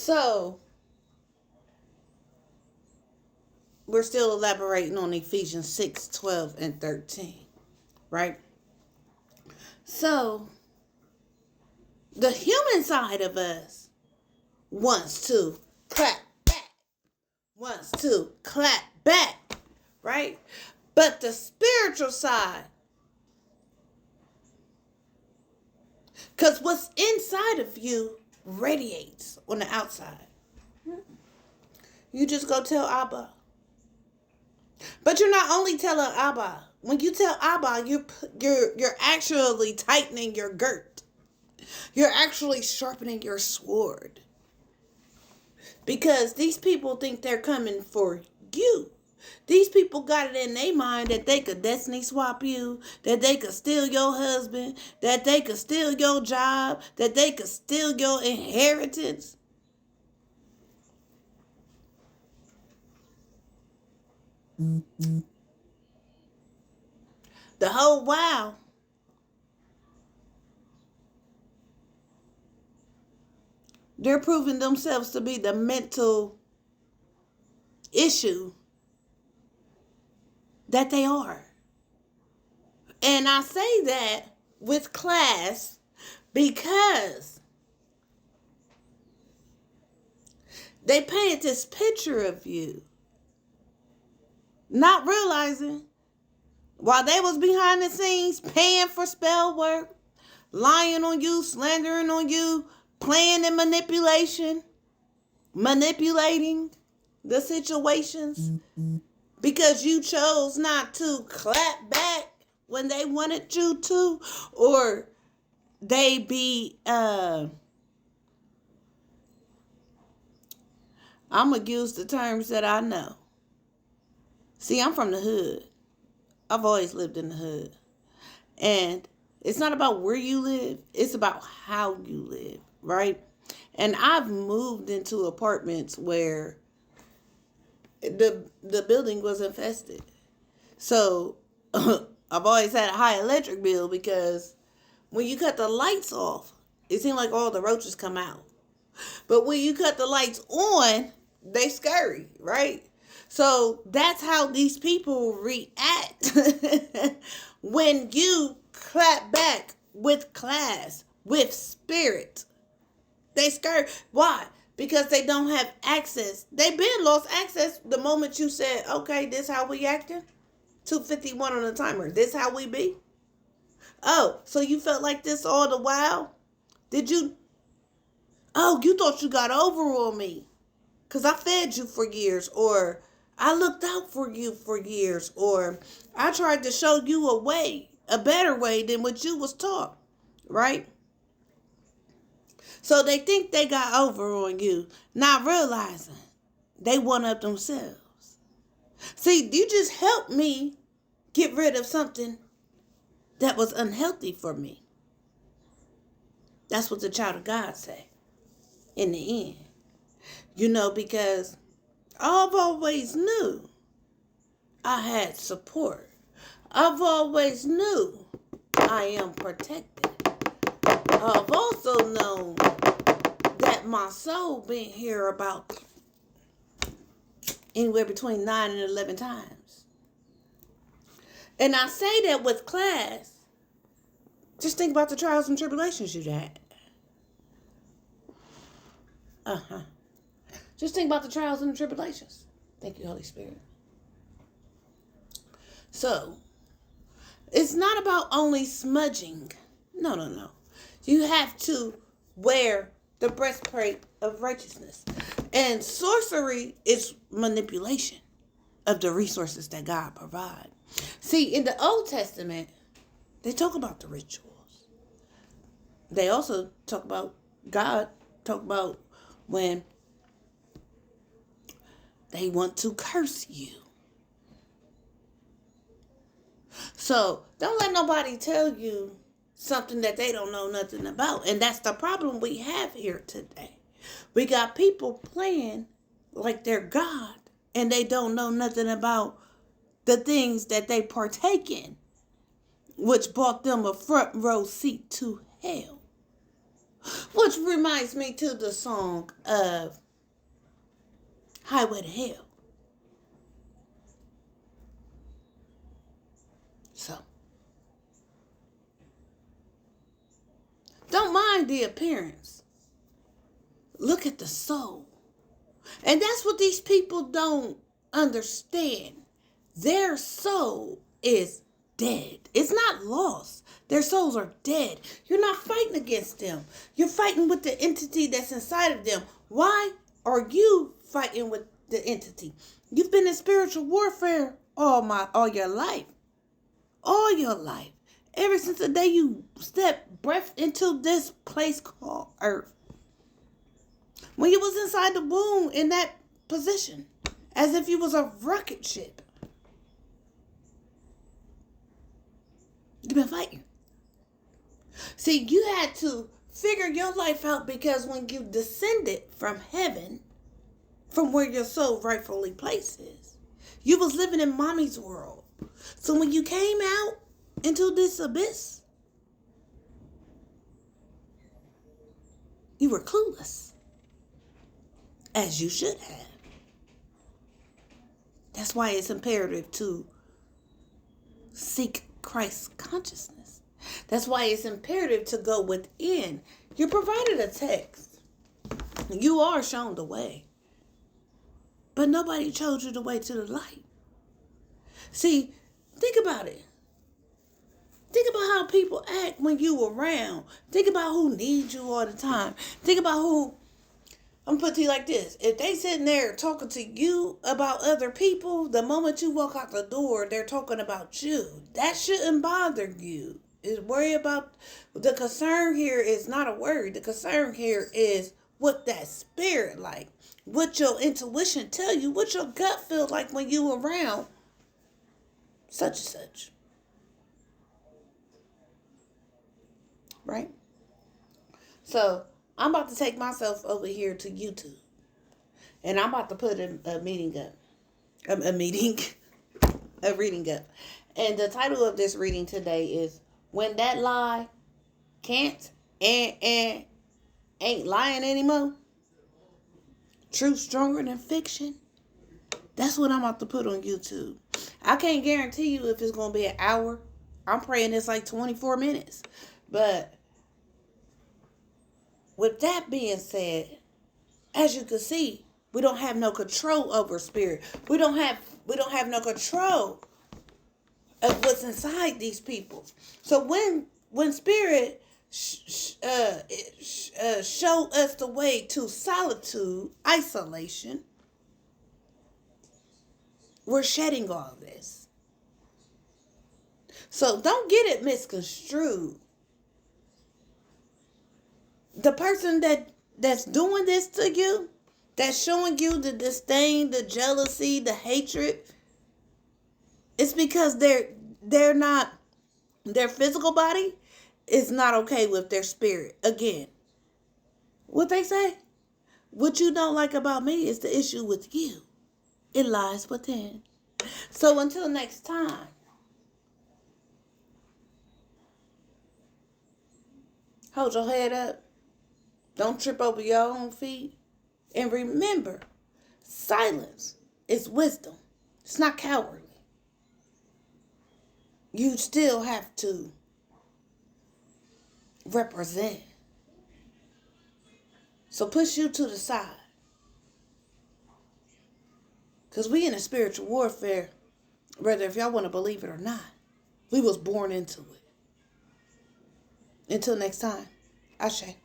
So, we're still elaborating on Ephesians 6, 12, and 13, right? So, the human side of us wants to clap back, wants to clap back, right? But the spiritual side, because what's inside of you radiates on the outside. You just go tell Abba. But you're not only telling Abba. When you tell Abba, you're actually tightening your girt. You're actually sharpening your sword. Because these people think they're coming for you. These people got it in their mind that they could destiny swap you, that they could steal your husband, that they could steal your job, that they could steal your inheritance. The whole while, they're proving themselves to be the mental issue that they are. And I say that with class because they painted this picture of you, not realizing while they was behind the scenes paying for spell work, lying on you, slandering on you, playing in manipulation, manipulating the situations because you chose not to clap back when they wanted you to, or they be I'm gonna use the terms that I know. See, I'm from the hood. I've always lived in the hood. And it's not about where you live, it's about how you live, right? And I've moved into apartments where the building was infested. So I've always had a high electric bill because when you cut the lights off, it seems like all the roaches come out. But when you cut the lights on, they scurry, right? So that's how these people react when you clap back with class, with spirit. They scurry. Why? Because they don't have access. They've been lost access the moment you said, okay, this how we acting? 2:51 on the timer. This how we be? Oh, so you felt like this all the while? Did you? Oh, you thought you got over on me because I fed you for years, or I looked out for you for years, or I tried to show you a way, a better way than what you was taught, right? So they think they got over on you, not realizing they one up themselves. See, you just helped me get rid of something that was unhealthy for me. That's what the child of God say in the end. You know, because I've always knew I had support. I've always knew I am protected. I've also known that my soul been here about anywhere between 9 and 11 times. And I say that with class. Just think about the trials and tribulations you had. Just think about the trials and the tribulations. Thank you, Holy Spirit. So, it's not about only smudging. No. You have to wear the breastplate of righteousness. And sorcery is manipulation of the resources that God provides. See, in the Old Testament, they talk about the rituals. They also talk about when they want to curse you. So don't let nobody tell you something that they don't know nothing about. And that's the problem we have here today. We got people playing like they're God and they don't know nothing about the things that they partake in, which brought them a front row seat to hell. Which reminds me to the song of Highway to Hell. So, don't mind the appearance. Look at the soul. And that's what these people don't understand. Their soul is dead. It's not lost. Their souls are dead. You're not fighting against them. You're fighting with the entity that's inside of them. Why are you fighting with the entity? You've been in spiritual warfare all your life. All your life. Ever since the day you stepped breath into this place called Earth. When you was inside the womb in that position. As if you was a rocket ship. You've been fighting. See, you had to figure your life out because when you descended from heaven, from where your soul rightfully places, you was living in mommy's world. So when you came out into this abyss, you were clueless. As you should have. That's why it's imperative to seek Christ's consciousness. That's why it's imperative to go within. You're provided a text. You are shown the way. But nobody showed you the way to the light. See, think about it. Think about how people act when you around. Think about who needs you all the time. Think about who, I'm put to you like this. If they sitting there talking to you about other people, the moment you walk out the door, they're talking about you. That shouldn't bother you. Is worry about, the concern here is not a worry. The concern here is what that spirit like. What your intuition tell you. What your gut feel like when you around such and such. Right? So, I'm about to take myself over here to YouTube. And I'm about to put a meeting up. A reading up. And the title of this reading today is When That Lie Can't and Ain't Lying Anymore. Truth Stronger Than Fiction. That's what I'm about to put on YouTube. I can't guarantee you if it's going to be an hour. I'm praying it's like 24 minutes. But with that being said, as you can see, we don't have no control over spirit. We don't have no control of what's inside these people. So when spirit show us the way to solitude, isolation, we're shedding all this. So don't get it misconstrued. The person that's doing this to you, that's showing you the disdain, the jealousy, the hatred, it's because they're not, their physical body is not okay with their spirit. Again, what they say, what you don't like about me is the issue with you. It lies within. So until next time, hold your head up. Don't trip over your own feet. And remember, silence is wisdom. It's not cowardly. You still have to represent. So push you to the side. Because we in a spiritual warfare, whether if y'all want to believe it or not. We was born into it. Until next time, Ashe.